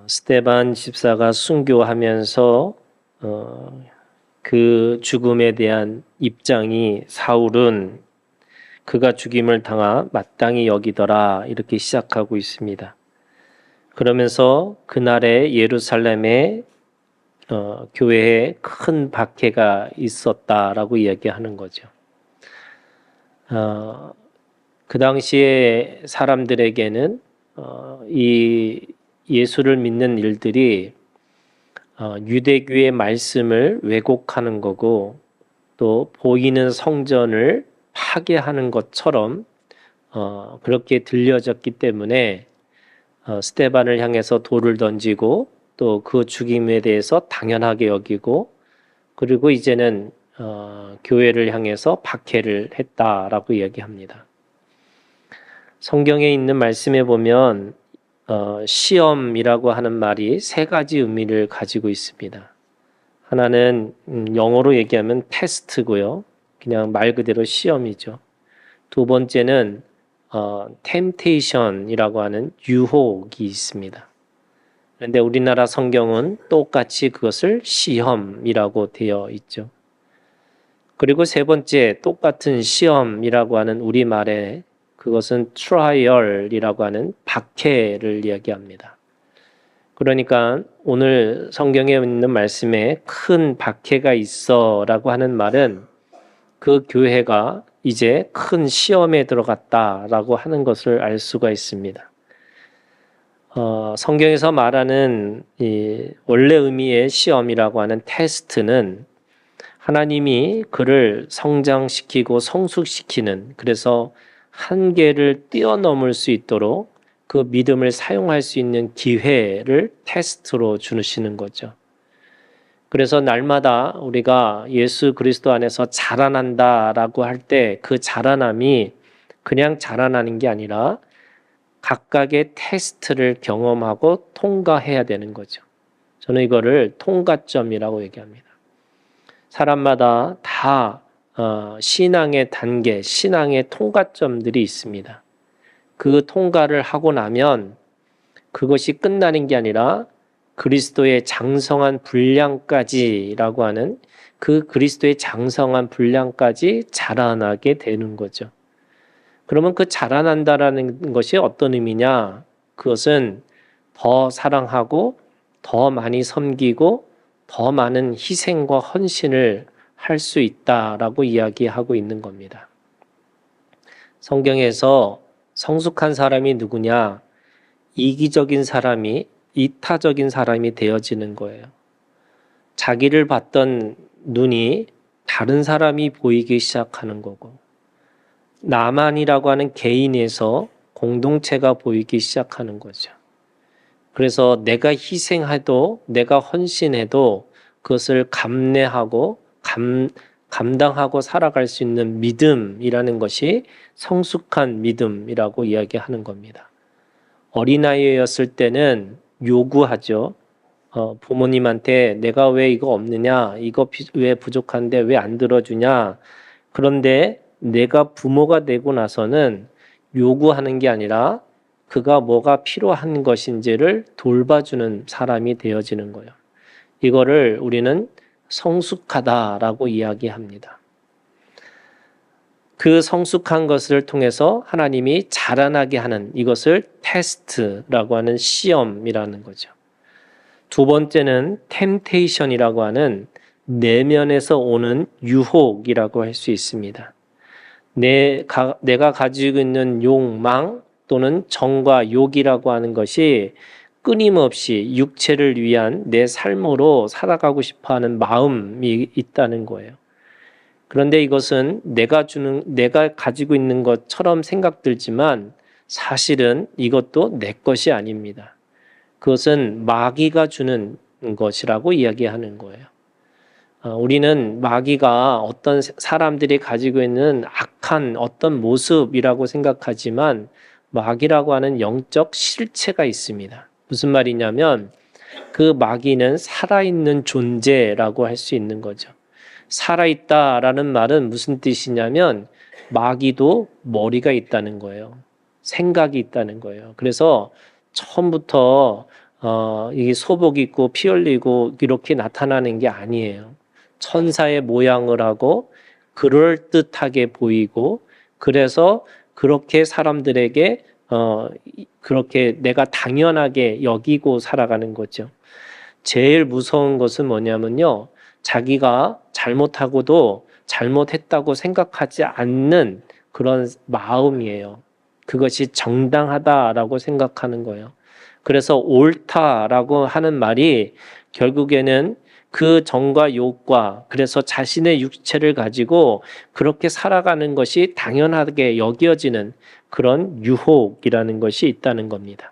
스데반 집사가 순교하면서 그 죽음에 대한 입장이 사울은 그가 죽임을 당하 마땅히 여기더라 이렇게 시작하고 있습니다. 그러면서 그날에 예루살렘에 교회에 큰 박해가 있었다라고 이야기하는 거죠. 그 당시에 사람들에게는 이 예수를 믿는 일들이 유대교의 말씀을 왜곡하는 거고 또 보이는 성전을 파괴하는 것처럼 그렇게 들려졌기 때문에 스데반을 향해서 돌을 던지고 또 그 죽임에 대해서 당연하게 여기고 그리고 이제는 교회를 향해서 박해를 했다라고 이야기합니다. 성경에 있는 말씀에 보면 시험이라고 하는 말이 세 가지 의미를 가지고 있습니다. 하나는 영어로 얘기하면 테스트고요. 그냥 말 그대로 시험이죠. 두 번째는 temptation이라고 하는 유혹이 있습니다. 그런데 우리나라 성경은 똑같이 그것을 시험이라고 되어 있죠. 그리고 세 번째 똑같은 시험이라고 하는 우리말에 그것은 trial이라고 하는 박해를 이야기합니다. 그러니까 오늘 성경에 있는 말씀에 큰 박해가 있어라고 하는 말은 그 교회가 이제 큰 시험에 들어갔다라고 하는 것을 알 수가 있습니다. 성경에서 말하는 이 원래 의미의 시험이라고 하는 테스트는 하나님이 그를 성장시키고 성숙시키는 그래서 한계를 뛰어넘을 수 있도록 그 믿음을 사용할 수 있는 기회를 테스트로 주시는 거죠. 그래서 날마다 우리가 예수 그리스도 안에서 자라난다라고 할 때 그 자라남이 그냥 자라나는 게 아니라 각각의 테스트를 경험하고 통과해야 되는 거죠. 저는 이거를 통과점이라고 얘기합니다. 사람마다 다 신앙의 단계, 신앙의 통과점들이 있습니다. 그 통과를 하고 나면 그것이 끝나는 게 아니라 그리스도의 장성한 분량까지라고 하는 그 그리스도의 장성한 분량까지 자라나게 되는 거죠. 그러면 그 자라난다라는 것이 어떤 의미냐? 그것은 더 사랑하고 더 많이 섬기고 더 많은 희생과 헌신을 할 수 있다라고 이야기하고 있는 겁니다. 성경에서 성숙한 사람이 누구냐? 이기적인 사람이 이타적인 사람이 되어지는 거예요. 자기를 봤던 눈이 다른 사람이 보이기 시작하는 거고 나만이라고 하는 개인에서 공동체가 보이기 시작하는 거죠. 그래서 내가 희생해도 내가 헌신해도 그것을 감내하고 감당하고 살아갈 수 있는 믿음이라는 것이 성숙한 믿음이라고 이야기하는 겁니다. 어린아이였을 때는 요구하죠. 부모님한테 내가 왜 이거 없느냐, 이거 왜 부족한데 왜 안 들어주냐. 그런데 내가 부모가 되고 나서는 요구하는 게 아니라 그가 뭐가 필요한 것인지를 돌봐주는 사람이 되어지는 거예요. 이거를 우리는 성숙하다라고 이야기합니다. 그 성숙한 것을 통해서 하나님이 자라나게 하는 이것을 테스트라고 하는 시험이라는 거죠. 두 번째는 템테이션이라고 하는 내면에서 오는 유혹이라고 할 수 있습니다. 내가 가지고 있는 욕망 또는 정과 욕이라고 하는 것이 끊임없이 육체를 위한 내 삶으로 살아가고 싶어하는 마음이 있다는 거예요. 그런데 이것은 내가 가지고 있는 것처럼 생각들지만 사실은 이것도 내 것이 아닙니다. 그것은 마귀가 주는 것이라고 이야기하는 거예요. 우리는 마귀가 어떤 사람들이 가지고 있는 악한 어떤 모습이라고 생각하지만 마귀라고 하는 영적 실체가 있습니다. 무슨 말이냐면 그 마귀는 살아있는 존재라고 할 수 있는 거죠. 살아있다라는 말은 무슨 뜻이냐면 마귀도 머리가 있다는 거예요. 생각이 있다는 거예요. 그래서 처음부터 이 소복 입고 피 흘리고 이렇게 나타나는 게 아니에요. 천사의 모양을 하고 그럴듯하게 보이고 그래서 그렇게 사람들에게 그렇게 내가 당연하게 여기고 살아가는 거죠. 제일 무서운 것은 뭐냐면요. 자기가 잘못하고도 잘못했다고 생각하지 않는 그런 마음이에요. 그것이 정당하다라고 생각하는 거예요. 그래서 옳다라고 하는 말이 결국에는 그 정과 욕과 그래서 자신의 육체를 가지고 그렇게 살아가는 것이 당연하게 여겨지는 그런 유혹이라는 것이 있다는 겁니다.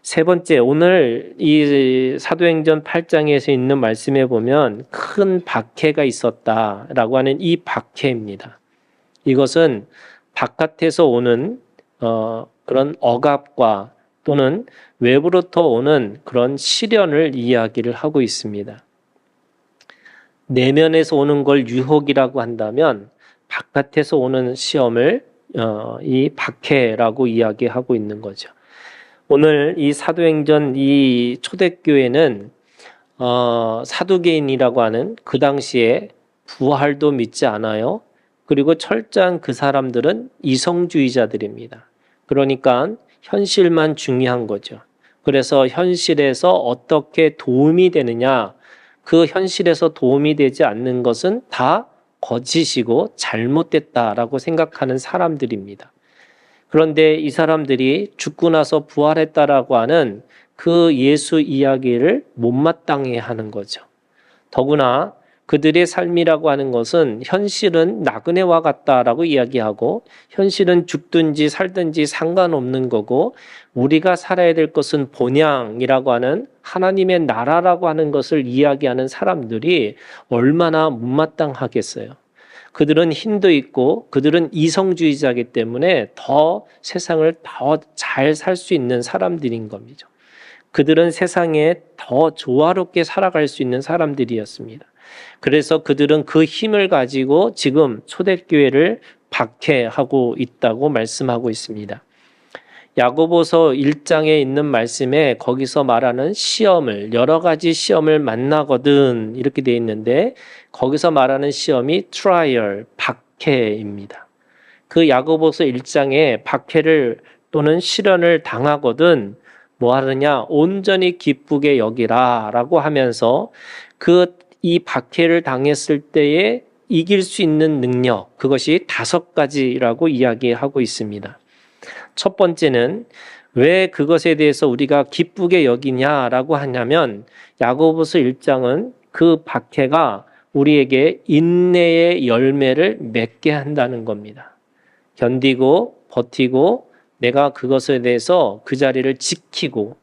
세 번째, 오늘 이 사도행전 8장에서 있는 말씀에 보면 큰 박해가 있었다라고 하는 이 박해입니다. 이것은 바깥에서 오는 그런 억압과 또는 외부로부터 오는 그런 시련을 이야기를 하고 있습니다. 내면에서 오는 걸 유혹이라고 한다면 바깥에서 오는 시험을 이 박해라고 이야기하고 있는 거죠. 오늘 이 사도행전 이 초대교회는 사두개인이라고 하는 그 당시에 부활도 믿지 않아요. 그리고 철저한 그 사람들은 이성주의자들입니다. 그러니까 현실만 중요한 거죠. 그래서 현실에서 어떻게 도움이 되느냐, 그 현실에서 도움이 되지 않는 것은 다 거짓이고 잘못됐다라고 생각하는 사람들입니다. 그런데 이 사람들이 죽고 나서 부활했다라고 하는 그 예수 이야기를 못마땅해 하는 거죠. 더구나 그들의 삶이라고 하는 것은 현실은 나그네와 같다라고 이야기하고 현실은 죽든지 살든지 상관없는 거고 우리가 살아야 될 것은 본향이라고 하는 하나님의 나라라고 하는 것을 이야기하는 사람들이 얼마나 못마땅하겠어요. 그들은 힘도 있고 그들은 이성주의자이기 때문에 더 세상을 더 잘 살 수 있는 사람들인 겁니다. 그들은 세상에 더 조화롭게 살아갈 수 있는 사람들이었습니다. 그래서 그들은 그 힘을 가지고 지금 초대교회를 박해하고 있다고 말씀하고 있습니다. 야고보서 1장에 있는 말씀에 거기서 말하는 시험을 여러 가지 시험을 만나거든 이렇게 되어 있는데 거기서 말하는 시험이 트라이얼, 박해입니다. 그 야고보서 1장에 박해를 또는 시련을 당하거든 뭐 하느냐 온전히 기쁘게 여기라라고 하면서 이 박해를 당했을 때에 이길 수 있는 능력 그것이 5가지라고 이야기하고 있습니다. 첫 번째는 왜 그것에 대해서 우리가 기쁘게 여기냐라고 하냐면 야고보서 1장은 그 박해가 우리에게 인내의 열매를 맺게 한다는 겁니다. 견디고 버티고 내가 그것에 대해서 그 자리를 지키고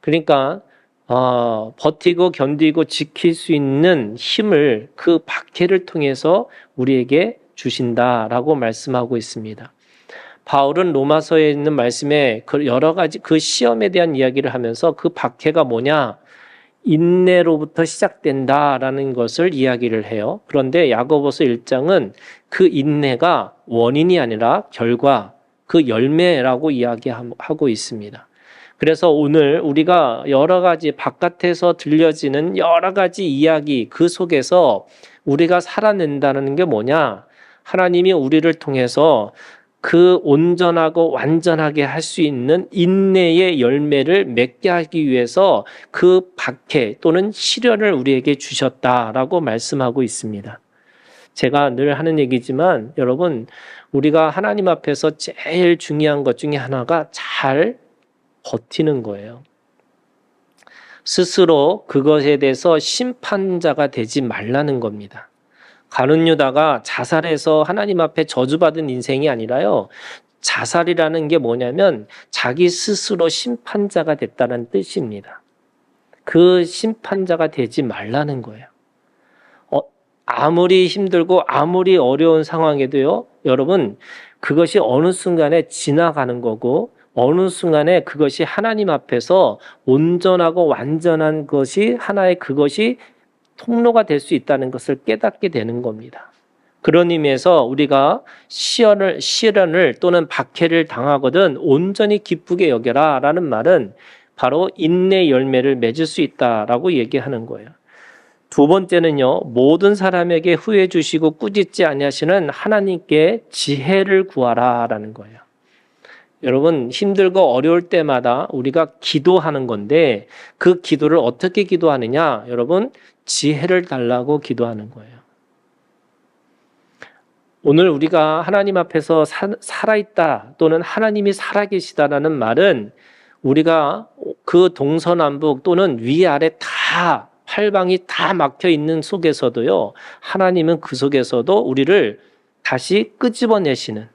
그러니까 버티고 견디고 지킬 수 있는 힘을 그 박해를 통해서 우리에게 주신다라고 말씀하고 있습니다. 바울은 로마서에 있는 말씀에 여러 가지 그 시험에 대한 이야기를 하면서 그 박해가 뭐냐? 인내로부터 시작된다라는 것을 이야기를 해요. 그런데 야고보서 1장은 그 인내가 원인이 아니라 결과, 그 열매라고 이야기하고 있습니다. 그래서 오늘 우리가 여러 가지 바깥에서 들려지는 여러 가지 이야기 그 속에서 우리가 살아낸다는 게 뭐냐? 하나님이 우리를 통해서 그 온전하고 완전하게 할 수 있는 인내의 열매를 맺게 하기 위해서 그 박해 또는 시련을 우리에게 주셨다라고 말씀하고 있습니다. 제가 늘 하는 얘기지만 여러분 우리가 하나님 앞에서 제일 중요한 것 중에 하나가 잘 버티는 거예요. 스스로 그것에 대해서 심판자가 되지 말라는 겁니다. 가룟 유다가 자살해서 하나님 앞에 저주받은 인생이 아니라요. 자살이라는 게 뭐냐면 자기 스스로 심판자가 됐다는 뜻입니다. 그 심판자가 되지 말라는 거예요. 아무리 힘들고 아무리 어려운 상황에도요. 여러분 그것이 어느 순간에 지나가는 거고 어느 순간에 그것이 하나님 앞에서 온전하고 완전한 것이 하나의 그것이 통로가 될 수 있다는 것을 깨닫게 되는 겁니다. 그런 의미에서 우리가 시련을 또는 박해를 당하거든 온전히 기쁘게 여겨라 라는 말은 바로 인내 열매를 맺을 수 있다라고 얘기하는 거예요. 두 번째는요, 모든 사람에게 후회 주시고 꾸짖지 아니하시는 하나님께 지혜를 구하라라는 거예요. 여러분, 힘들고 어려울 때마다 우리가 기도하는 건데 그 기도를 어떻게 기도하느냐? 여러분, 지혜를 달라고 기도하는 거예요. 오늘 우리가 하나님 앞에서 살아있다 또는 하나님이 살아계시다라는 말은 우리가 그 동서남북 또는 위아래 다 팔방이 다 막혀 있는 속에서도요, 하나님은 그 속에서도 우리를 다시 끄집어내시는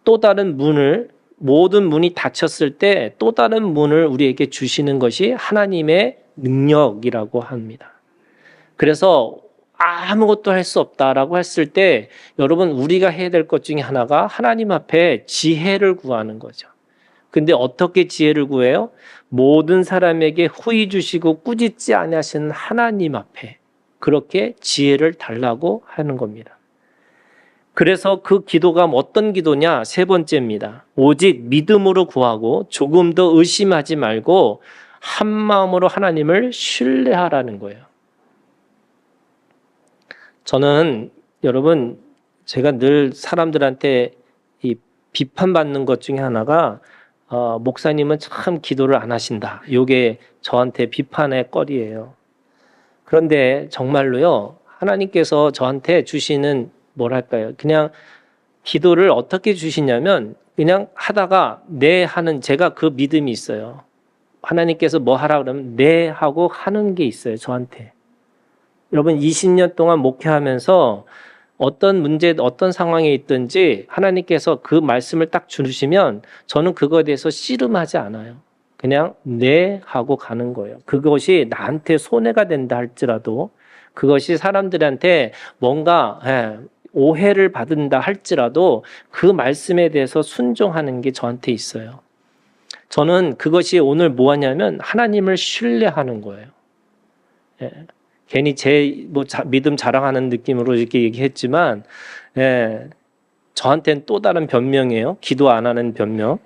또 다른 문을, 모든 문이 닫혔을 때 또 다른 문을 우리에게 주시는 것이 하나님의 능력이라고 합니다. 그래서 아무것도 할 수 없다라고 했을 때 여러분, 우리가 해야 될 것 중에 하나가 하나님 앞에 지혜를 구하는 거죠. 근데 어떻게 지혜를 구해요? 모든 사람에게 후히 주시고 꾸짖지 아니하시는 하나님 앞에 그렇게 지혜를 달라고 하는 겁니다. 그래서 그 기도가 어떤 기도냐? 세 번째입니다. 오직 믿음으로 구하고 조금 더 의심하지 말고 한 마음으로 하나님을 신뢰하라는 거예요. 저는 여러분, 제가 늘 사람들한테 이 비판받는 것 중에 하나가 목사님은 참 기도를 안 하신다. 이게 저한테 비판의 거리예요. 그런데 정말로요, 하나님께서 저한테 주시는 뭐랄까요? 그냥 기도를 어떻게 주시냐면 그냥 하다가 네 하는, 제가 그 믿음이 있어요. 하나님께서 뭐 하라 그러면 네 하고 하는 게 있어요, 저한테. 여러분, 20년 동안 목회하면서 어떤 문제, 어떤 상황에 있든지 하나님께서 그 말씀을 딱 주시면 저는 그거에 대해서 씨름하지 않아요. 그냥 네 하고 가는 거예요. 그것이 나한테 손해가 된다 할지라도, 그것이 사람들한테 뭔가 오해를 받는다 할지라도 그 말씀에 대해서 순종하는 게 저한테 있어요. 저는 그것이 오늘 뭐하냐면 하나님을 신뢰하는 거예요. 괜히 제 믿음 자랑하는 느낌으로 이렇게 얘기했지만, 저한테는 또 다른 변명이에요. 기도 안 하는 변명.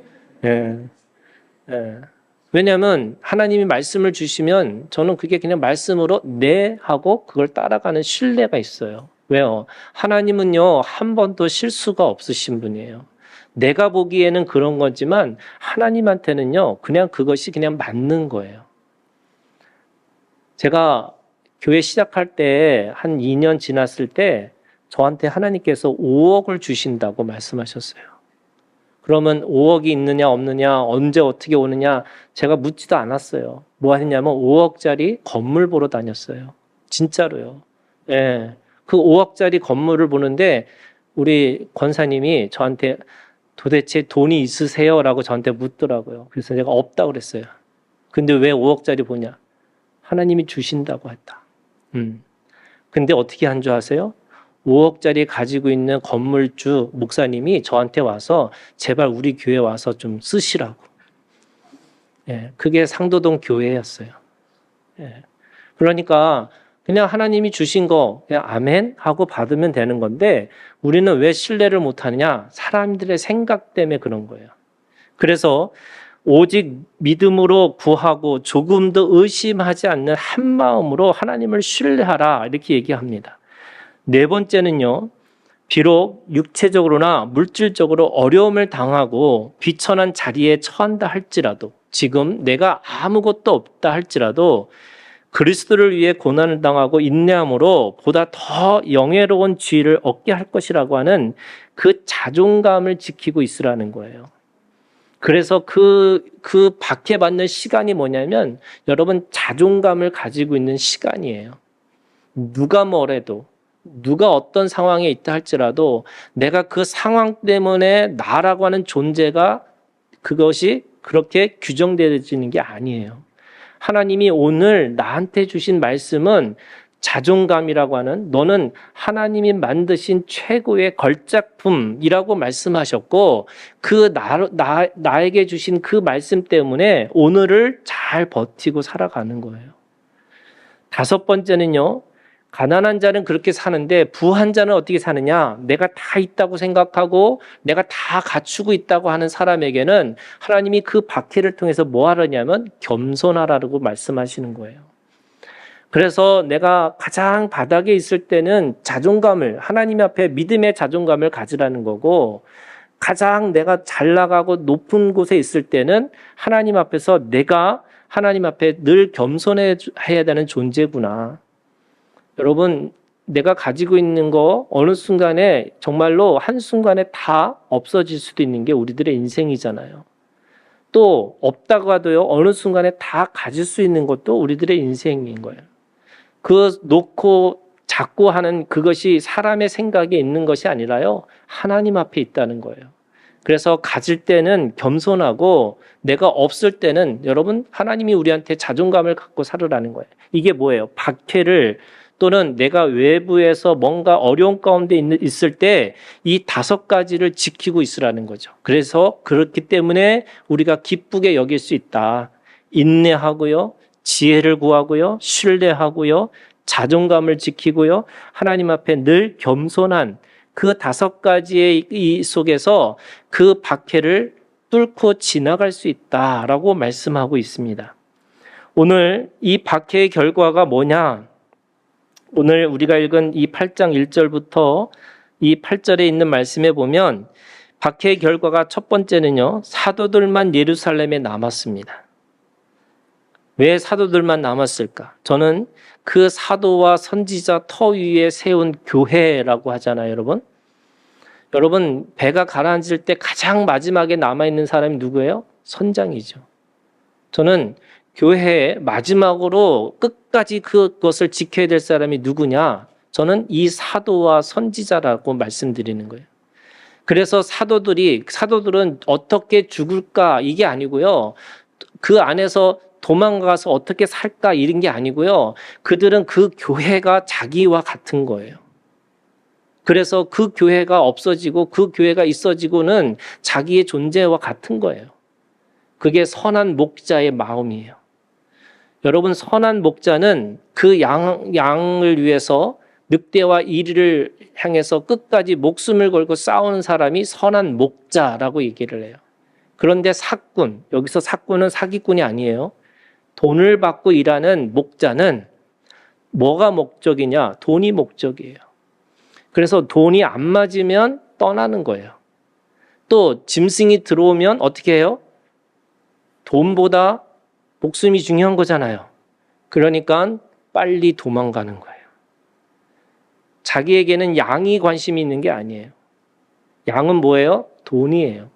왜냐하면 하나님이 말씀을 주시면 저는 그게 그냥 말씀으로 네 하고 그걸 따라가는 신뢰가 있어요. 왜요? 하나님은요, 한 번도 실수가 없으신 분이에요. 내가 보기에는 그런 거지만 하나님한테는요, 그냥 그것이 그냥 맞는 거예요. 제가 교회 시작할 때 한 2년 지났을 때 저한테 하나님께서 5억을 주신다고 말씀하셨어요. 그러면 5억이 있느냐 없느냐 언제 어떻게 오느냐 제가 묻지도 않았어요. 뭐 했냐면 5억짜리 건물 보러 다녔어요. 진짜로요. 예. 그 5억짜리 건물을 보는데 우리 권사님이 저한테 도대체 돈이 있으세요? 라고 저한테 묻더라고요. 그래서 제가 없다고 그랬어요. 근데 왜 5억짜리 보냐? 하나님이 주신다고 했다. 근데 어떻게 한 줄 아세요? 5억짜리 가지고 있는 건물주 목사님이 저한테 와서 제발 우리 교회 와서 좀 쓰시라고. 그게 상도동 교회였어요. 그러니까 그냥 하나님이 주신 거 그냥 아멘 하고 받으면 되는 건데 우리는 왜 신뢰를 못하느냐? 사람들의 생각 때문에 그런 거예요. 그래서 오직 믿음으로 구하고 조금 더 의심하지 않는 한 마음으로 하나님을 신뢰하라 이렇게 얘기합니다. 네 번째는요, 비록 육체적으로나 물질적으로 어려움을 당하고 비천한 자리에 처한다 할지라도, 지금 내가 아무것도 없다 할지라도 그리스도를 위해 고난을 당하고 인내함으로 보다 더 영예로운 지위를 얻게 할 것이라고 하는 그 자존감을 지키고 있으라는 거예요. 그래서 그 박해받는 시간이 뭐냐면 여러분 자존감을 가지고 있는 시간이에요. 누가 뭐래도 누가 어떤 상황에 있다 할지라도 내가 그 상황 때문에 나라고 하는 존재가 그것이 그렇게 규정되어지는 게 아니에요. 하나님이 오늘 나한테 주신 말씀은 자존감이라고 하는 너는 하나님이 만드신 최고의 걸작품이라고 말씀하셨고 그 나에게 주신 그 말씀 때문에 오늘을 잘 버티고 살아가는 거예요. 다섯 번째는요. 가난한 자는 그렇게 사는데 부한 자는 어떻게 사느냐? 내가 다 있다고 생각하고 내가 다 갖추고 있다고 하는 사람에게는 하나님이 그 박해를 통해서 뭐 하느냐면 겸손하라고 말씀하시는 거예요. 그래서 내가 가장 바닥에 있을 때는 자존감을, 하나님 앞에 믿음의 자존감을 가지라는 거고, 가장 내가 잘 나가고 높은 곳에 있을 때는 하나님 앞에서 내가 하나님 앞에 늘 겸손해야 되는 존재구나. 여러분, 내가 가지고 있는 거 어느 순간에 정말로 한순간에 다 없어질 수도 있는 게 우리들의 인생이잖아요. 또 없다고 하도요, 어느 순간에 다 가질 수 있는 것도 우리들의 인생인 거예요. 그 놓고 잡고 하는 그것이 사람의 생각에 있는 것이 아니라요, 하나님 앞에 있다는 거예요. 그래서 가질 때는 겸손하고 내가 없을 때는 여러분 하나님이 우리한테 자존감을 갖고 살으라는 거예요. 이게 뭐예요? 박해를 또는 내가 외부에서 뭔가 어려운 가운데 있을 때 이 5가지를 지키고 있으라는 거죠. 그래서 그렇기 때문에 우리가 기쁘게 여길 수 있다. 인내하고요, 지혜를 구하고요, 신뢰하고요, 자존감을 지키고요, 하나님 앞에 늘 겸손한 그 5가지의 이 속에서 그 박해를 뚫고 지나갈 수 있다라고 말씀하고 있습니다. 오늘 이 박해의 결과가 뭐냐? 오늘 우리가 읽은 이 8장 1절부터 이 8절에 있는 말씀에 보면 박해의 결과가 첫 번째는요, 사도들만 예루살렘에 남았습니다. 왜 사도들만 남았을까? 저는 그 사도와 선지자 터 위에 세운 교회라고 하잖아요, 여러분. 여러분, 배가 가라앉을 때 가장 마지막에 남아있는 사람이 누구예요? 선장이죠. 저는 교회에 마지막으로 끝까지 그것을 지켜야 될 사람이 누구냐? 저는 이 사도와 선지자라고 말씀드리는 거예요. 그래서 사도들은 어떻게 죽을까? 이게 아니고요. 그 안에서 도망가서 어떻게 살까? 이런 게 아니고요. 그들은 그 교회가 자기와 같은 거예요. 그래서 그 교회가 없어지고 그 교회가 있어지고는 자기의 존재와 같은 거예요. 그게 선한 목자의 마음이에요. 여러분, 선한 목자는 그 양을 위해서 늑대와 이리를 향해서 끝까지 목숨을 걸고 싸우는 사람이 선한 목자라고 얘기를 해요. 그런데 사꾼, 여기서 사꾼은 사기꾼이 아니에요. 돈을 받고 일하는 목자는 뭐가 목적이냐? 돈이 목적이에요. 그래서 돈이 안 맞으면 떠나는 거예요. 또 짐승이 들어오면 어떻게 해요? 돈보다 목숨이 중요한 거잖아요. 그러니까 빨리 도망가는 거예요. 자기에게는 양이 관심이 있는 게 아니에요. 양은 뭐예요? 돈이에요.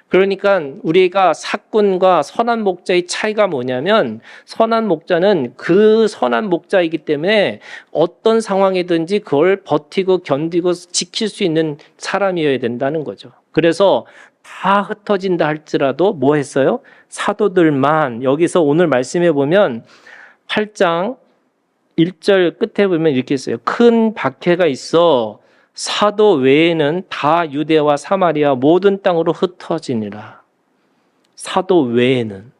그러니까 우리가 사꾼과 선한 목자의 차이가 뭐냐면, 선한 목자는 그 선한 목자이기 때문에 어떤 상황이든지 그걸 버티고 견디고 지킬 수 있는 사람이어야 된다는 거죠. 그래서 다 흩어진다 할지라도 뭐 했어요? 사도들만, 여기서 오늘 말씀해 보면 8장 1절 끝에 보면 이렇게 있어요. 큰 박해가 있어 사도 외에는 다 유대와 사마리아 모든 땅으로 흩어지니라. 사도 외에는.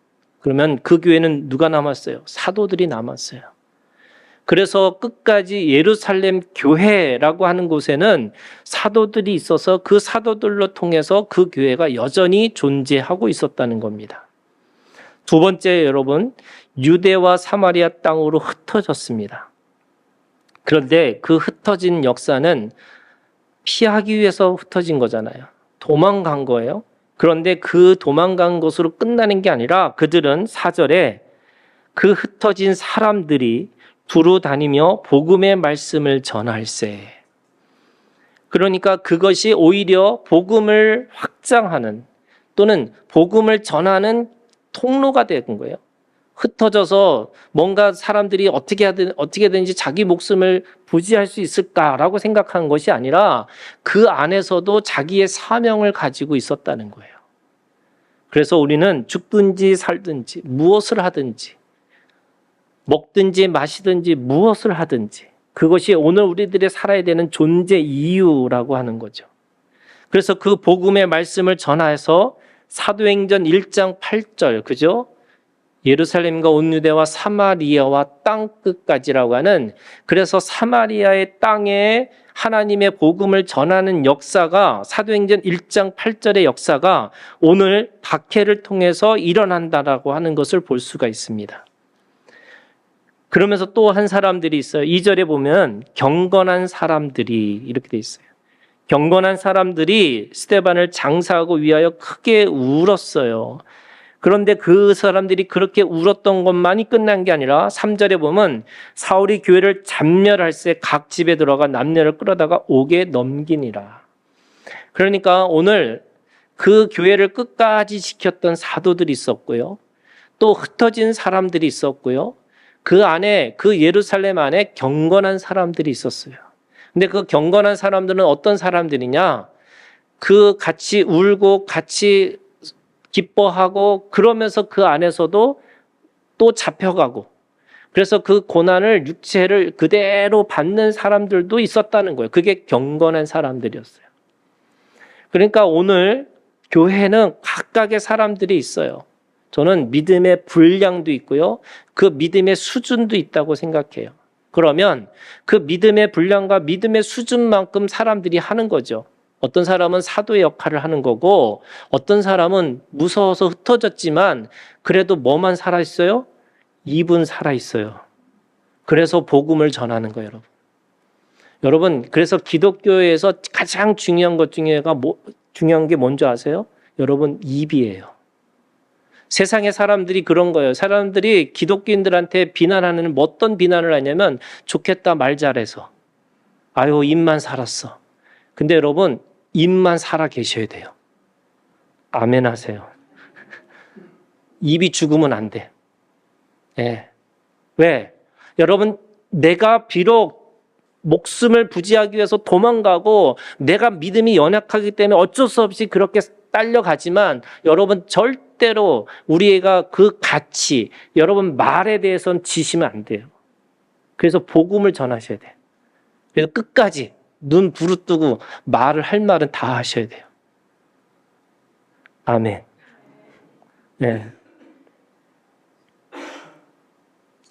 그러면 그 교회는 누가 남았어요? 사도들이 남았어요. 그래서 끝까지 예루살렘 교회라고 하는 곳에는 사도들이 있어서 그 사도들로 통해서 그 교회가 여전히 존재하고 있었다는 겁니다. 두 번째, 여러분, 유대와 사마리아 땅으로 흩어졌습니다. 그런데 그 흩어진 역사는 피하기 위해서 흩어진 거잖아요. 도망간 거예요. 그런데 그 도망간 것으로 끝나는 게 아니라 그들은 4절에 그 흩어진 사람들이 두루 다니며 복음의 말씀을 전할세. 그러니까 그것이 오히려 복음을 확장하는 또는 복음을 전하는 통로가 된 거예요. 흩어져서 뭔가 사람들이 어떻게든지 자기 목숨을 부지할 수 있을까라고 생각한 것이 아니라 그 안에서도 자기의 사명을 가지고 있었다는 거예요. 그래서 우리는 죽든지 살든지 무엇을 하든지 먹든지 마시든지 무엇을 하든지 그것이 오늘 우리들이 살아야 되는 존재 이유라고 하는 거죠. 그래서 그 복음의 말씀을 전해서 사도행전 1장 8절, 그죠? 예루살렘과 온 유대와 사마리아와 땅 끝까지라고 하는, 그래서 사마리아의 땅에 하나님의 복음을 전하는 역사가, 사도행전 1장 8절의 역사가 오늘 박해를 통해서 일어난다라고 하는 것을 볼 수가 있습니다. 그러면서 또 한 사람들이 있어요. 2절에 보면 경건한 사람들이 이렇게 돼 있어요. 경건한 사람들이 스데반을 장사하고 위하여 크게 울었어요. 그런데 그 사람들이 그렇게 울었던 것만이 끝난 게 아니라 3절에 보면 사울이 교회를 잔멸할새 각 집에 들어가 남녀를 끌어다가 옥에 넘기니라. 그러니까 오늘 그 교회를 끝까지 지켰던 사도들이 있었고요. 또 흩어진 사람들이 있었고요. 그 안에, 그 예루살렘 안에 경건한 사람들이 있었어요. 근데 그 경건한 사람들은 어떤 사람들이냐? 그 같이 울고 같이 기뻐하고 그러면서 그 안에서도 또 잡혀가고, 그래서 그 고난을, 육체를 그대로 받는 사람들도 있었다는 거예요. 그게 경건한 사람들이었어요. 그러니까 오늘 교회는 각각의 사람들이 있어요. 저는 믿음의 분량도 있고요. 그 믿음의 수준도 있다고 생각해요. 그러면 그 믿음의 분량과 믿음의 수준만큼 사람들이 하는 거죠. 어떤 사람은 사도의 역할을 하는 거고, 어떤 사람은 무서워서 흩어졌지만 그래도 뭐만 살아있어요? 입은 살아있어요. 그래서 복음을 전하는 거예요, 여러분. 여러분, 그래서 기독교에서 가장 중요한 것 중요한 게 뭔지 아세요? 여러분, 입이에요. 세상의 사람들이 그런 거예요. 사람들이 기독교인들한테 비난하는, 어떤 비난을 하냐면 좋겠다 말 잘해서, 아유 입만 살았어. 근데 여러분, 입만 살아 계셔야 돼요. 아멘 하세요. 입이 죽으면 안 돼. 네. 왜? 여러분, 내가 비록 목숨을 부지하기 위해서 도망가고 내가 믿음이 연약하기 때문에 어쩔 수 없이 그렇게 딸려가지만, 여러분 절대로 우리가 그 가치, 여러분 말에 대해서는 지시면 안 돼요. 그래서 복음을 전하셔야 돼요. 그래서 끝까지 눈 부릅뜨고 말을 할 말은 다 하셔야 돼요. 아멘. 네.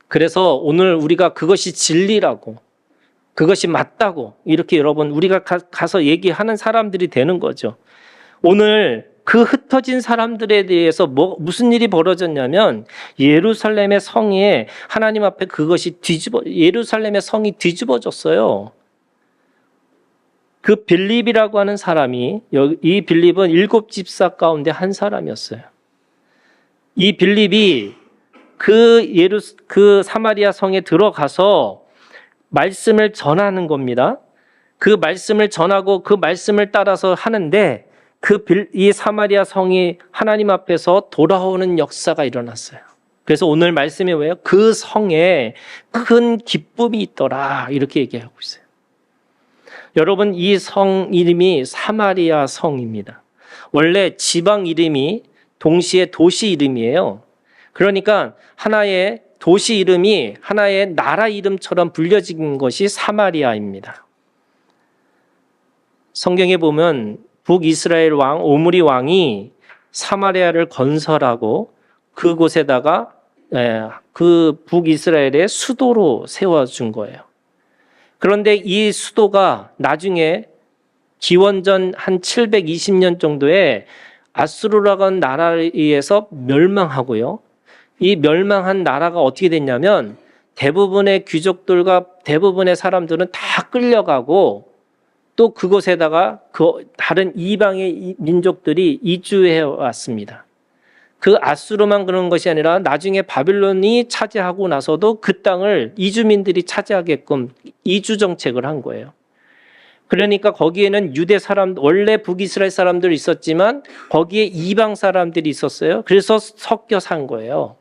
그래서 오늘 우리가 그것이 진리라고, 그것이 맞다고 이렇게 여러분 우리가 가서 얘기하는 사람들이 되는 거죠. 오늘 그 흩어진 사람들에 대해서 무슨 일이 벌어졌냐면, 예루살렘의 성에 하나님 앞에 그것이 예루살렘의 성이 뒤집어졌어요. 그 빌립이라고 하는 사람이, 이 빌립은 7 집사 가운데 한 사람이었어요. 이 빌립이 그 사마리아 성에 들어가서 말씀을 전하는 겁니다. 그 말씀을 전하고 그 말씀을 따라서 하는데, 이 사마리아 성이 하나님 앞에서 돌아오는 역사가 일어났어요. 그래서 오늘 말씀이 뭐예요? 그 성에 큰 기쁨이 있더라, 이렇게 얘기하고 있어요. 여러분, 이 성 이름이 사마리아 성입니다. 원래 지방 이름이 동시에 도시 이름이에요. 그러니까 하나의 도시 이름이 하나의 나라 이름처럼 불려진 것이 사마리아입니다. 성경에 보면 북이스라엘 왕 오므리 왕이 사마리아를 건설하고 그곳에다가 그 북이스라엘의 수도로 세워준 거예요. 그런데 이 수도가 나중에 기원전 한 720년 정도에 아수르라고 하는 나라에 의해서 멸망하고요. 이 멸망한 나라가 어떻게 됐냐면, 대부분의 귀족들과 대부분의 사람들은 다 끌려가고, 또 그곳에다가 다른 이방의 민족들이 이주해 왔습니다. 그 아수르만 그런 것이 아니라 나중에 바빌론이 차지하고 나서도 그 땅을 이주민들이 차지하게끔 이주 정책을 한 거예요. 그러니까 거기에는 유대 사람, 원래 북이스라엘 사람들이 있었지만 거기에 이방 사람들이 있었어요. 그래서 섞여 산 거예요.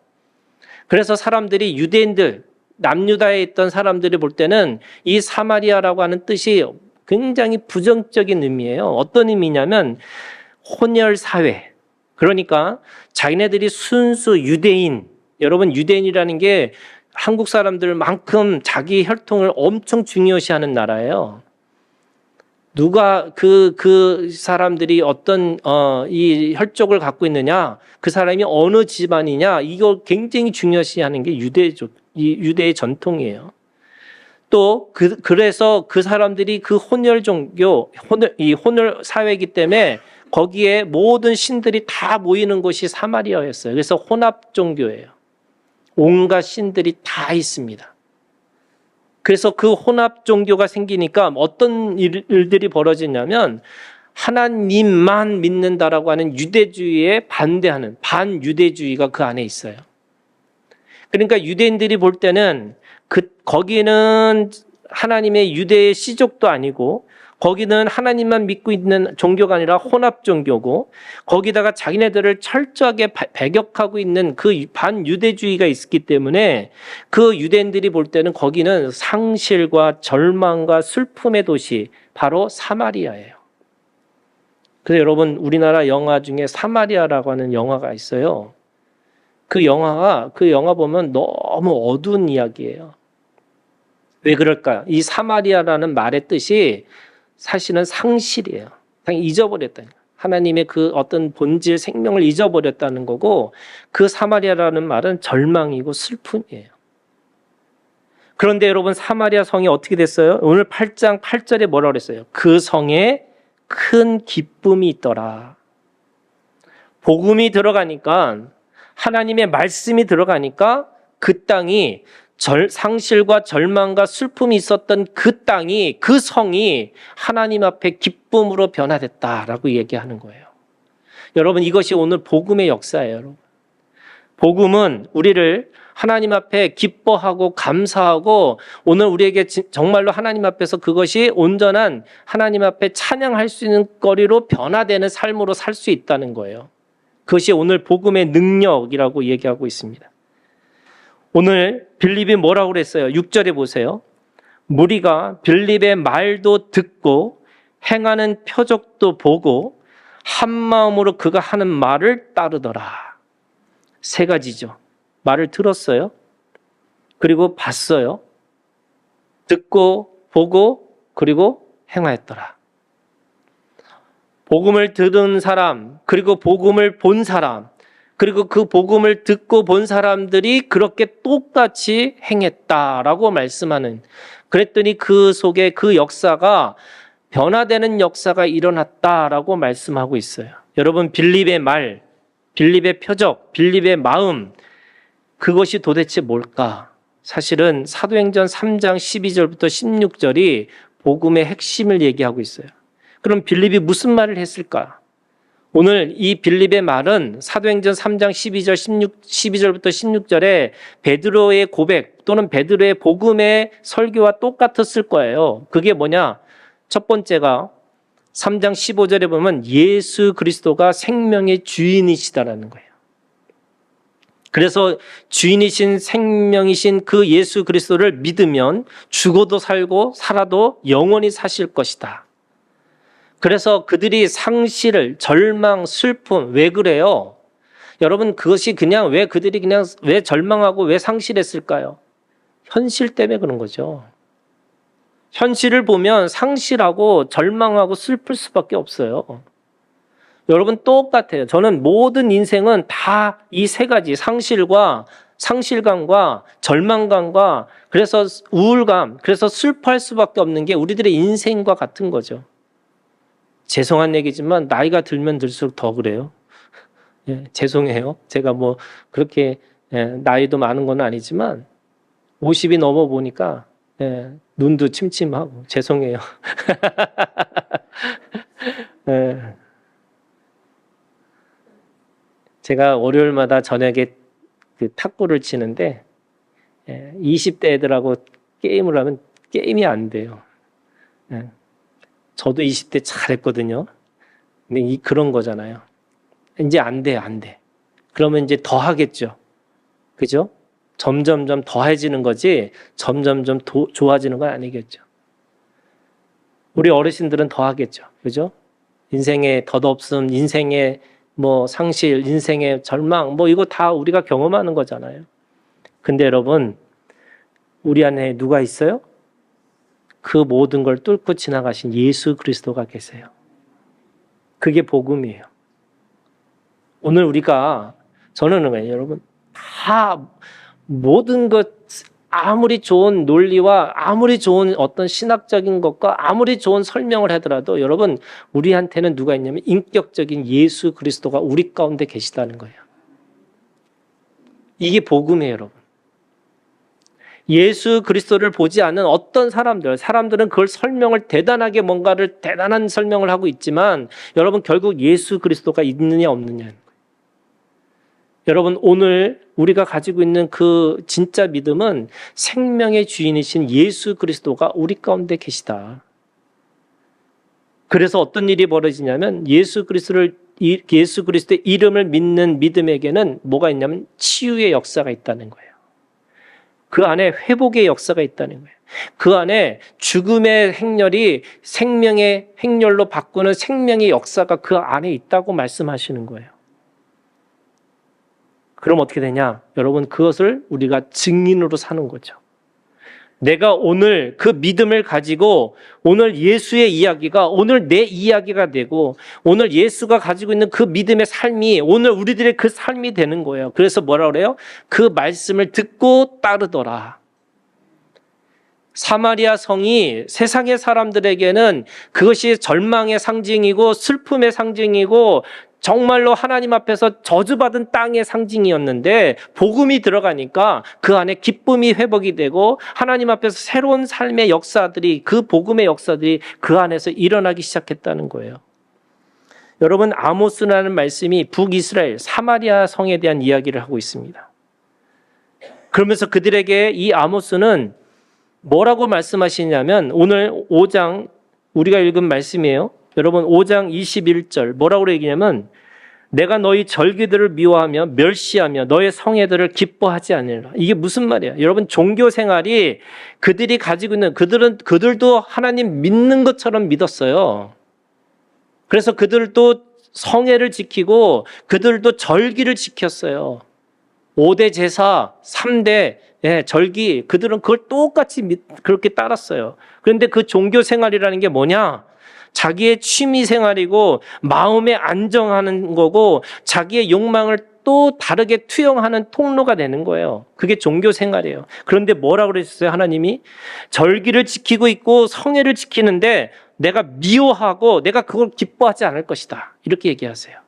그래서 사람들이, 유대인들, 남유다에 있던 사람들이 볼 때는 이 사마리아라고 하는 뜻이 굉장히 부정적인 의미예요. 어떤 의미냐면 혼혈 사회. 그러니까 자기네들이 순수 유대인, 여러분 유대인이라는 게 한국 사람들만큼 자기 혈통을 엄청 중요시하는 나라예요. 누가 그 사람들이 어떤 이 혈족을 갖고 있느냐, 그 사람이 어느 집안이냐, 이거 굉장히 중요시하는 게 유대의 전통이에요. 또 그래서 그 사람들이 그 혼혈 종교, 혼혈 사회이기 때문에 거기에 모든 신들이 다 모이는 곳이 사마리아였어요. 그래서 혼합 종교예요. 온갖 신들이 다 있습니다. 그래서 그 혼합 종교가 생기니까 어떤 일들이 벌어지냐면 하나님만 믿는다라고 하는 유대주의에 반대하는 반유대주의가 그 안에 있어요. 그러니까 유대인들이 볼 때는 거기는 하나님의 유대의 씨족도 아니고 거기는 하나님만 믿고 있는 종교가 아니라 혼합 종교고 거기다가 자기네들을 철저하게 배격하고 있는 그 반유대주의가 있기 때문에 그 유대인들이 볼 때는 거기는 상실과 절망과 슬픔의 도시 바로 사마리아예요. 그래서 여러분 우리나라 영화 중에 사마리아라고 하는 영화가 있어요. 그 영화 보면 너무 어두운 이야기예요. 왜 그럴까요? 이 사마리아라는 말의 뜻이 사실은 상실이에요. 그냥 잊어버렸다는 거예요. 하나님의 그 어떤 본질 생명을 잊어버렸다는 거고 그 사마리아라는 말은 절망이고 슬픔이에요. 그런데 여러분 사마리아 성이 어떻게 됐어요? 오늘 8장 8절에 뭐라고 그랬어요? 그 성에 큰 기쁨이 있더라. 복음이 들어가니까 하나님의 말씀이 들어가니까 그 땅이 상실과 절망과 슬픔이 있었던 그 땅이 그 성이 하나님 앞에 기쁨으로 변화됐다라고 얘기하는 거예요. 여러분 이것이 오늘 복음의 역사예요. 여러분. 복음은 우리를 하나님 앞에 기뻐하고 감사하고 오늘 우리에게 정말로 하나님 앞에서 그것이 온전한 하나님 앞에 찬양할 수 있는 거리로 변화되는 삶으로 살 수 있다는 거예요. 그것이 오늘 복음의 능력이라고 얘기하고 있습니다. 오늘 빌립이 뭐라고 그랬어요? 6절에 보세요. 무리가 빌립의 말도 듣고 행하는 표적도 보고 한 마음으로 그가 하는 말을 따르더라. 세 가지죠. 말을 들었어요. 그리고 봤어요. 듣고 보고 그리고 행하였더라. 복음을 들은 사람, 그리고 복음을 본 사람, 그리고 그 복음을 듣고 본 사람들이 그렇게 똑같이 행했다라고 말씀하는, 그랬더니 그 속에 그 역사가 변화되는 역사가 일어났다라고 말씀하고 있어요. 여러분 빌립의 말, 빌립의 표적, 빌립의 마음, 그것이 도대체 뭘까? 사실은 사도행전 3장 12절부터 16절이 복음의 핵심을 얘기하고 있어요. 그럼 빌립이 무슨 말을 했을까? 오늘 이 빌립의 말은 사도행전 3장 12절부터 16절에 베드로의 고백 또는 베드로의 복음의 설교와 똑같았을 거예요. 그게 뭐냐? 첫 번째가 3장 15절에 보면 예수 그리스도가 생명의 주인이시다라는 거예요. 그래서 주인이신 생명이신 그 예수 그리스도를 믿으면 죽어도 살고 살아도 영원히 사실 것이다. 그래서 그들이 상실, 절망, 슬픔, 왜 그래요? 여러분 그것이 그냥 왜 그들이 그냥 왜 절망하고 왜 상실했을까요? 현실 때문에 그런 거죠. 현실을 보면 상실하고 절망하고 슬플 수밖에 없어요. 여러분 똑같아요. 저는 모든 인생은 다 이 세 가지 상실감과 절망감과 그래서 우울감, 그래서 슬퍼할 수밖에 없는 게 우리들의 인생과 같은 거죠. 죄송한 얘기지만 나이가 들면 들수록 더 그래요. 예, 죄송해요. 제가 뭐 그렇게 나이도 많은 건 아니지만 50이 넘어 보니까 눈도 침침하고 죄송해요. 제가 월요일마다 저녁에 그 탁구를 치는데 20대 애들하고 게임을 하면 게임이 안 돼요. 저도 20대 잘했거든요. 근데 그런 거잖아요. 이제 안 돼. 그러면 이제 더 하겠죠. 그죠? 점점점 더해지는 거지 점점점 좋아지는 건 아니겠죠. 우리 어르신들은 더 하겠죠. 그죠? 인생의 덧없음, 인생의 뭐 상실, 인생의 절망, 뭐 이거 다 우리가 경험하는 거잖아요. 근데 여러분, 우리 안에 누가 있어요? 그 모든 걸 뚫고 지나가신 예수 그리스도가 계세요. 그게 복음이에요. 오늘 우리가 저는 거예요, 여러분. 다 모든 것 아무리 좋은 논리와 아무리 좋은 어떤 신학적인 것과 아무리 좋은 설명을 하더라도 여러분 우리한테는 누가 있냐면 인격적인 예수 그리스도가 우리 가운데 계시다는 거예요. 이게 복음이에요, 여러분. 예수 그리스도를 보지 않는 어떤 사람들은 그걸 설명을 대단한 설명을 하고 있지만 여러분 결국 예수 그리스도가 있느냐 없느냐. 여러분 오늘 우리가 가지고 있는 그 진짜 믿음은 생명의 주인이신 예수 그리스도가 우리 가운데 계시다. 그래서 어떤 일이 벌어지냐면 예수 그리스도의 이름을 믿는 믿음에게는 뭐가 있냐면 치유의 역사가 있다는 거예요. 그 안에 회복의 역사가 있다는 거예요. 그 안에 죽음의 행렬이 생명의 행렬로 바꾸는 생명의 역사가 그 안에 있다고 말씀하시는 거예요. 그럼 어떻게 되냐? 여러분 그것을 우리가 증인으로 사는 거죠. 내가 오늘 그 믿음을 가지고 오늘 예수의 이야기가 오늘 내 이야기가 되고 오늘 예수가 가지고 있는 그 믿음의 삶이 오늘 우리들의 그 삶이 되는 거예요. 그래서 뭐라 그래요? 그 말씀을 듣고 따르더라. 사마리아 성이 세상의 사람들에게는 그것이 절망의 상징이고 슬픔의 상징이고 정말로 하나님 앞에서 저주받은 땅의 상징이었는데 복음이 들어가니까 그 안에 기쁨이 회복이 되고 하나님 앞에서 새로운 삶의 역사들이 그 복음의 역사들이 그 안에서 일어나기 시작했다는 거예요. 여러분 아모스라는 말씀이 북이스라엘 사마리아 성에 대한 이야기를 하고 있습니다. 그러면서 그들에게 이 아모스는 뭐라고 말씀하시냐면 오늘 5장 우리가 읽은 말씀이에요. 여러분 5장 21절 뭐라고 얘기냐면 내가 너희 절기들을 미워하며 멸시하며 너의 성회들을 기뻐하지 않으리라. 이게 무슨 말이야? 여러분 종교 생활이 그들이 가지고 있는 그들도 하나님 믿는 것처럼 믿었어요. 그래서 그들도 성회를 지키고 그들도 절기를 지켰어요. 5대 제사, 3대 절기 그들은 그걸 똑같이 그렇게 따랐어요. 그런데 그 종교 생활이라는 게 뭐냐? 자기의 취미 생활이고 마음에 안정하는 거고 자기의 욕망을 또 다르게 투영하는 통로가 되는 거예요. 그게 종교 생활이에요. 그런데 뭐라고 그랬어요? 하나님이 절기를 지키고 있고 성회를 지키는데 내가 미워하고 내가 그걸 기뻐하지 않을 것이다. 이렇게 얘기하세요.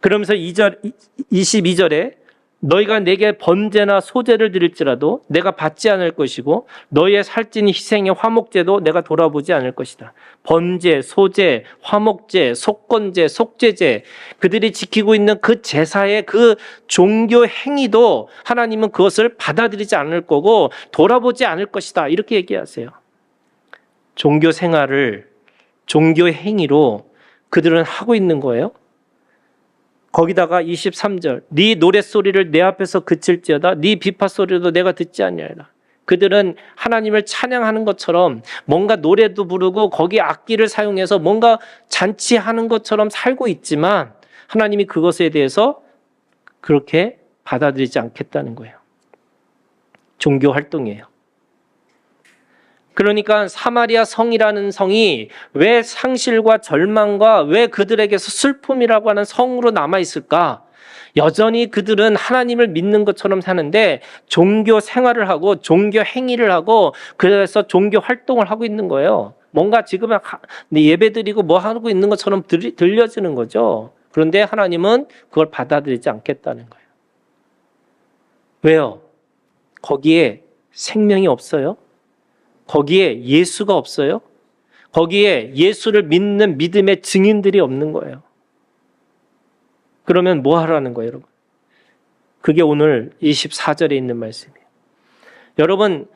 그러면서 22절에 너희가 내게 번제나 소제를 드릴지라도 내가 받지 않을 것이고 너희의 살찐 희생의 화목제도 내가 돌아보지 않을 것이다. 번제, 소제, 화목제, 속건제, 속죄제 그들이 지키고 있는 그 제사의 그 종교 행위도 하나님은 그것을 받아들이지 않을 거고 돌아보지 않을 것이다. 이렇게 얘기하세요. 종교 생활을 종교 행위로 그들은 하고 있는 거예요. 거기다가 23절 네 노랫소리를 내 앞에서 그칠지어다 네 비파소리도 내가 듣지 아니하리라. 그들은 하나님을 찬양하는 것처럼 뭔가 노래도 부르고 거기에 악기를 사용해서 뭔가 잔치하는 것처럼 살고 있지만 하나님이 그것에 대해서 그렇게 받아들이지 않겠다는 거예요. 종교 활동이에요. 그러니까 사마리아 성이라는 성이 왜 상실과 절망과 왜 그들에게서 슬픔이라고 하는 성으로 남아있을까? 여전히 그들은 하나님을 믿는 것처럼 사는데 종교 생활을 하고 종교 행위를 하고 그래서 종교 활동을 하고 있는 거예요. 뭔가 지금 예배 드리고 뭐 하고 있는 것처럼 들려지는 거죠. 그런데 하나님은 그걸 받아들이지 않겠다는 거예요. 왜요? 거기에 생명이 없어요? 거기에 예수가 없어요? 거기에 예수를 믿는 믿음의 증인들이 없는 거예요. 그러면 뭐 하라는 거예요, 여러분? 그게 오늘 24절에 있는 말씀이에요. 여러분,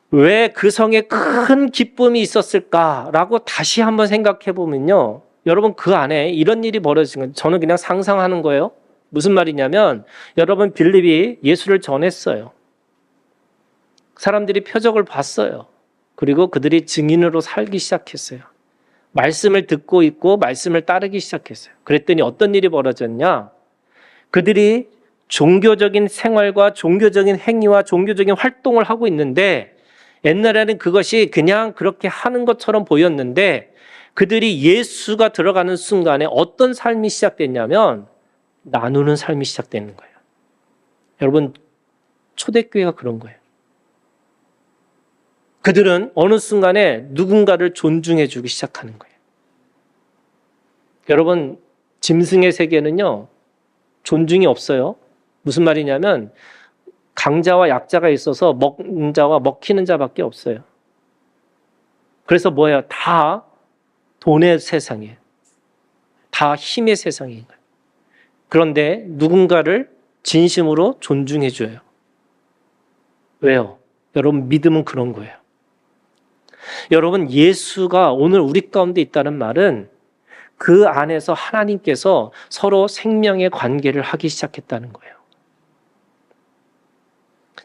왜 그 성에 큰 기쁨이 있었을까라고 다시 한번 생각해 보면요. 여러분, 그 안에 이런 일이 벌어진 거예요. 저는 그냥 상상하는 거예요. 무슨 말이냐면, 여러분, 빌립이 예수를 전했어요. 사람들이 표적을 봤어요. 그리고 그들이 증인으로 살기 시작했어요. 말씀을 듣고 있고 말씀을 따르기 시작했어요. 그랬더니 어떤 일이 벌어졌냐? 그들이 종교적인 생활과 종교적인 행위와 종교적인 활동을 하고 있는데 옛날에는 그것이 그냥 그렇게 하는 것처럼 보였는데 그들이 예수가 들어가는 순간에 어떤 삶이 시작됐냐면 나누는 삶이 시작되는 거예요. 여러분, 초대교회가 그런 거예요. 그들은 어느 순간에 누군가를 존중해 주기 시작하는 거예요. 여러분, 짐승의 세계는요, 존중이 없어요. 무슨 말이냐면 강자와 약자가 있어서 먹는 자와 먹히는 자밖에 없어요. 그래서 뭐예요? 다 돈의 세상이에요. 다 힘의 세상인 거예요. 그런데 누군가를 진심으로 존중해 줘요. 왜요? 여러분, 믿음은 그런 거예요. 여러분, 예수가 오늘 우리 가운데 있다는 말은 그 안에서 하나님께서 서로 생명의 관계를 하기 시작했다는 거예요.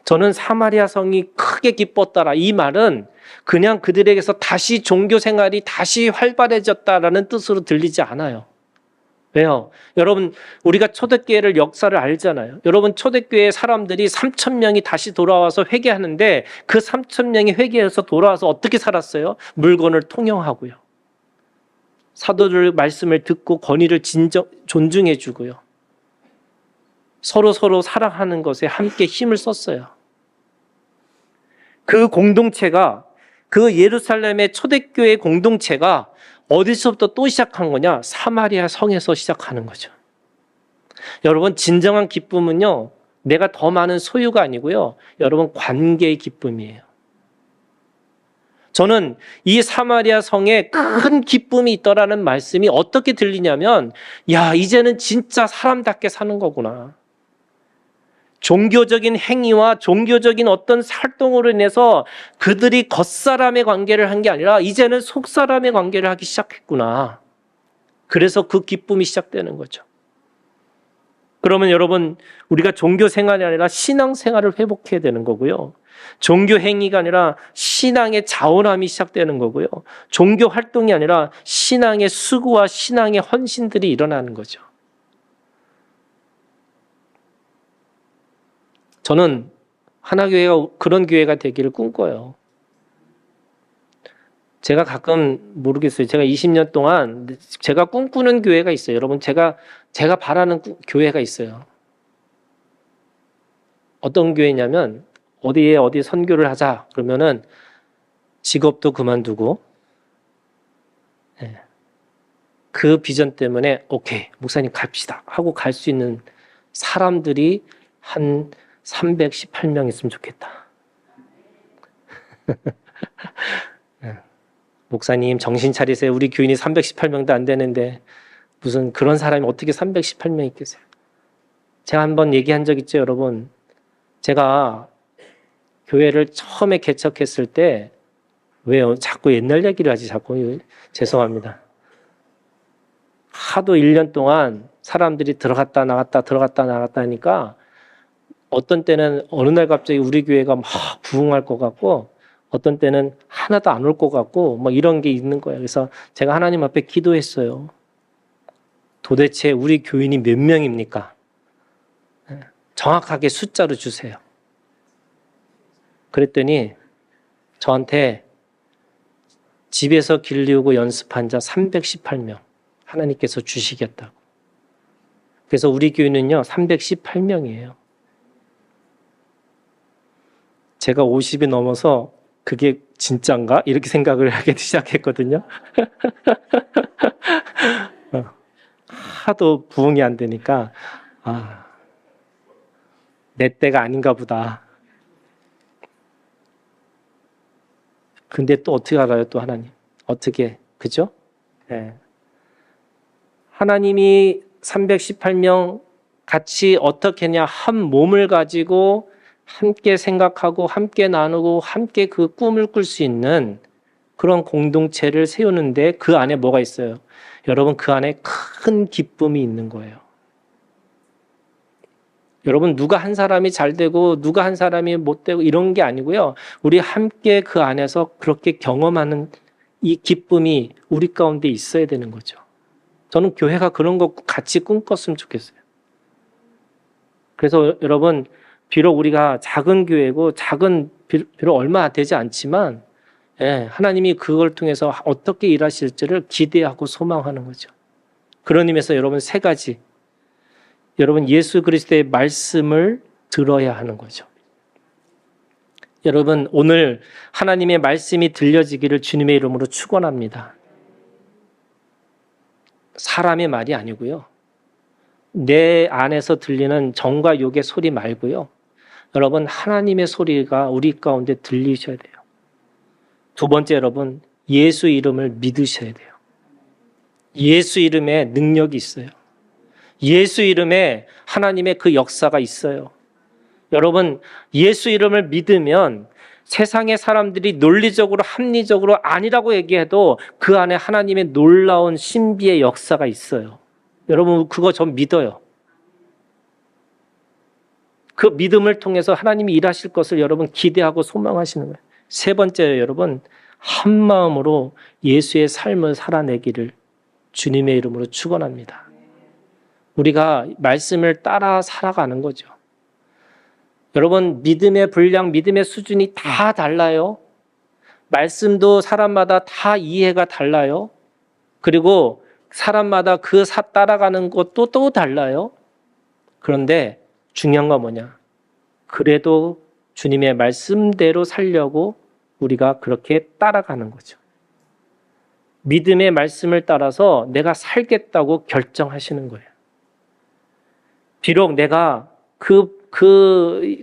저는 사마리아 성이 크게 기뻤더라. 이 말은 그냥 그들에게서 다시 종교 생활이 다시 활발해졌다라는 뜻으로 들리지 않아요. 왜요? 여러분, 우리가 초대교회를 역사를 알잖아요. 여러분, 초대교회 사람들이 3,000명이 다시 돌아와서 회개하는데 그 3,000명이 회개해서 돌아와서 어떻게 살았어요? 물건을 통용하고요. 사도들 말씀을 듣고 권위를 존중해 주고요. 서로 사랑하는 것에 함께 힘을 썼어요. 그 공동체가, 그 예루살렘의 초대교회 공동체가 어디서부터 또 시작한 거냐? 사마리아 성에서 시작하는 거죠. 여러분, 진정한 기쁨은요, 내가 더 많은 소유가 아니고요, 여러분, 관계의 기쁨이에요. 저는 이 사마리아 성에 큰 기쁨이 있더라는 말씀이 어떻게 들리냐면, 야, 이제는 진짜 사람답게 사는 거구나. 종교적인 행위와 종교적인 어떤 활동으로 인해서 그들이 겉사람의 관계를 한 게 아니라 이제는 속사람의 관계를 하기 시작했구나. 그래서 그 기쁨이 시작되는 거죠. 그러면 여러분, 우리가 종교 생활이 아니라 신앙 생활을 회복해야 되는 거고요. 종교 행위가 아니라 신앙의 자원함이 시작되는 거고요. 종교 활동이 아니라 신앙의 수고와 신앙의 헌신들이 일어나는 거죠. 저는 하나교회가 그런 교회가 되기를 꿈꿔요. 제가 가끔 모르겠어요. 제가 20년 동안 제가 꿈꾸는 교회가 있어요. 여러분, 제가 바라는 교회가 있어요. 어떤 교회냐면 어디 선교를 하자 그러면은 직업도 그만두고 그 비전 때문에 오케이, 목사님 갑시다 하고 갈 수 있는 사람들이 한 318명 있으면 좋겠다. 목사님 정신 차리세요. 우리 교인이 318명도 안 되는데 무슨 그런 사람이 어떻게 318명 있겠어요. 제가 한번 얘기한 적 있죠, 여러분. 제가 교회를 처음에 개척했을 때 왜요? 자꾸 옛날 얘기를 하지, 자꾸. 죄송합니다. 하도 1년 동안 사람들이 들어갔다 나갔다 하니까 어떤 때는 어느 날 갑자기 우리 교회가 막 부흥할 것 같고 어떤 때는 하나도 안 올 것 같고 뭐 이런 게 있는 거예요. 그래서 제가 하나님 앞에 기도했어요. 도대체 우리 교인이 몇 명입니까? 정확하게 숫자로 주세요. 그랬더니 저한테 집에서 길리우고 연습한 자 318명 하나님께서 주시겠다고. 그래서 우리 교인은요 318명이에요. 제가 50이 넘어서 그게 진짠가? 이렇게 생각을 하기 시작했거든요. 하도 부응이 안 되니까 내 때가 아닌가 보다. 근데 또 어떻게 알아요? 또 하나님. 어떻게, 그죠? 네. 하나님이 318명 같이 어떻게 했냐? 한 몸을 가지고 함께 생각하고 함께 나누고 함께 그 꿈을 꿀 수 있는 그런 공동체를 세우는데 그 안에 뭐가 있어요? 여러분, 그 안에 큰 기쁨이 있는 거예요. 여러분, 누가 한 사람이 잘 되고 누가 한 사람이 못 되고 이런 게 아니고요. 우리 함께 그 안에서 그렇게 경험하는 이 기쁨이 우리 가운데 있어야 되는 거죠. 저는 교회가 그런 거 같이 꿈꿨으면 좋겠어요. 그래서 여러분, 비록 우리가 작은 교회고 작은 비록 얼마 되지 않지만 하나님이 그걸 통해서 어떻게 일하실지를 기대하고 소망하는 거죠. 그런 의미에서 여러분 세 가지, 여러분 예수 그리스도의 말씀을 들어야 하는 거죠. 여러분 오늘 하나님의 말씀이 들려지기를 주님의 이름으로 축원합니다. 사람의 말이 아니고요. 내 안에서 들리는 정과 욕의 소리 말고요. 여러분 하나님의 소리가 우리 가운데 들리셔야 돼요. 두 번째 여러분 예수 이름을 믿으셔야 돼요. 예수 이름에 능력이 있어요. 예수 이름에 하나님의 그 역사가 있어요. 여러분 예수 이름을 믿으면 세상의 사람들이 논리적으로 합리적으로 아니라고 얘기해도 그 안에 하나님의 놀라운 신비의 역사가 있어요. 여러분 그거 전 믿어요. 그 믿음을 통해서 하나님이 일하실 것을 여러분 기대하고 소망하시는 거예요. 세 번째 여러분 한 마음으로 예수의 삶을 살아내기를 주님의 이름으로 축원합니다. 우리가 말씀을 따라 살아가는 거죠. 여러분 믿음의 분량, 믿음의 수준이 다 달라요. 말씀도 사람마다 다 이해가 달라요. 그리고 사람마다 그 따라가는 것도 또 달라요. 그런데 중요한 건 뭐냐? 그래도 주님의 말씀대로 살려고 우리가 그렇게 따라가는 거죠. 믿음의 말씀을 따라서 내가 살겠다고 결정하시는 거예요. 비록 내가 그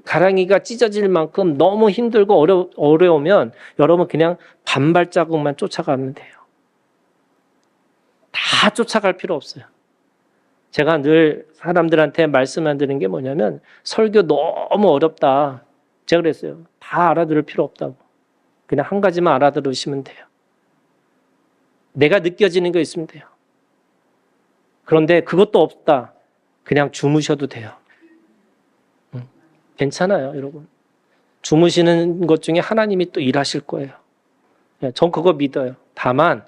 가랑이가 찢어질 만큼 너무 힘들고 어려우면 여러분 그냥 반발자국만 쫓아가면 돼요. 다 쫓아갈 필요 없어요. 제가 늘 사람들한테 말씀 안 드리는 게 뭐냐면 설교 너무 어렵다. 제가 그랬어요. 다 알아들을 필요 없다고. 그냥 한 가지만 알아들으시면 돼요. 내가 느껴지는 거 있으면 돼요. 그런데 그것도 없다. 그냥 주무셔도 돼요. 괜찮아요, 여러분. 주무시는 것 중에 하나님이 또 일하실 거예요. 전 그거 믿어요. 다만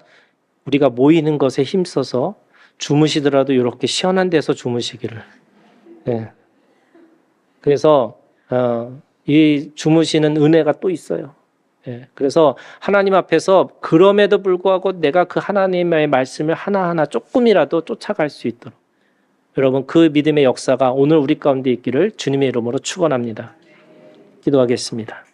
우리가 모이는 것에 힘써서 주무시더라도 이렇게 시원한 데서 주무시기를. 그래서 이 주무시는 은혜가 또 있어요. 그래서 하나님 앞에서 그럼에도 불구하고 내가 그 하나님의 말씀을 하나하나 조금이라도 쫓아갈 수 있도록 여러분 그 믿음의 역사가 오늘 우리 가운데 있기를 주님의 이름으로 축원합니다. 기도하겠습니다.